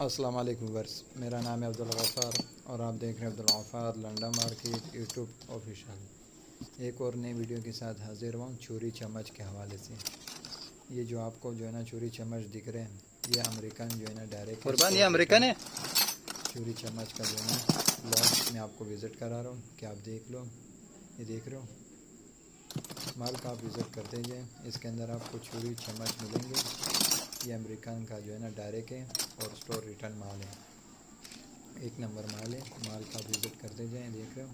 अस्सलाम वालेकुम व्यूअर्स, मेरा नाम है अब्दुल गफ़ार और आप देख रहे हैं Abdul Ghaffar London market YouTube official. एक और नई वीडियो के साथ हाजिर हुआ छुरी चम्मच के हवाले से। ये जो आपको जो है ना छुरी चम्मच दिख रहे हैं, ये अमेरिकन जो है ना डायरेक्ट कुर्बान ये अमेरिकन है। छुरी चम्मच का जो है ना लॉन्च में आपको विज़िट करा रहा हूँ कि आप देख लो। ये देख रहे हो माल का आप विज़िट करते जाए, इसके अंदर आपको छुरी चम्मच मिलेंगे। ये अमेरिकन का जो है ना डायरेक्ट है और स्टोर रिटर्न माल है, एक नंबर माल है। माल का विज़िट करते जाएं। देख रहे हो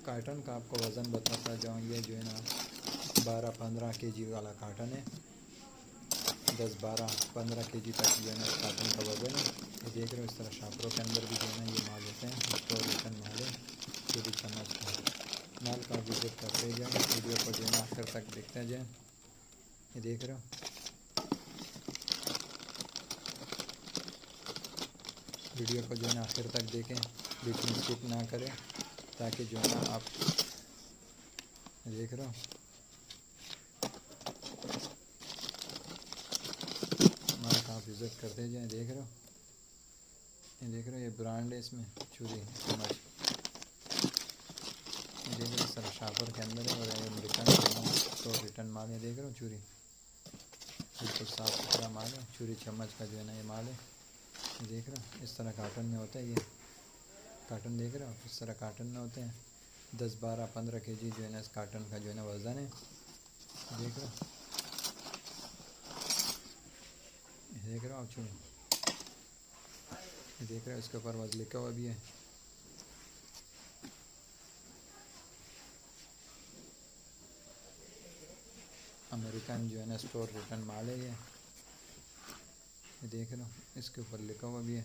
कार्टन का आपको वज़न बताता जाऊँ। ये जो है ना 12-15 केजी वाला कार्टन है, 10-12-15 केजी तक जो है ना इस कार्टन का वज़न है। ये देख रहे हो इस तरह शापरों के अंदर भी जो है ना ये माल होते हैं, स्टोर रिटर्न माल है। छुरी चम्मच का माल का विज़िट करते जाएँ, वीडियो को जो है ना आखिर तक देखते जाएँ। ये देख रहे हो वीडियो को जो है ना आखिर तक देखें, बीच में स्किप ना करें, ताकि जो है ना आप देख रहे हो माल का आप विज़िट करते जाएँ। देख रहे हो ये देख रहे हो ये ब्रांड है इसमें छुरी चम्मच। ये देख रहे हो सर शापर के अंदर है और ये अमेरिकन तो रिटर्न माल है। देख रहे हो छुरी बिल्कुल साफ़ सुथरा माल है। छुरी चम्मच का जो है ना ये माल है। ये देख रहे हो इस तरह कार्टन में होता है। ये कार्टन देख रहे हो इस तरह कार्टन में होते हैं। 10-12-15 केजी जो है ना इस कार्टन का जो है ना वज़न है। देख रहे हो देख रहे हो आप छुरी, ये देख रहे हो इसके ऊपर वज़न लिखा हुआ भी है। अमेरिकन जो है ना स्टोर रिटर्न माल है ये देख रहे हो इसके ऊपर लिखा हुआ भी है।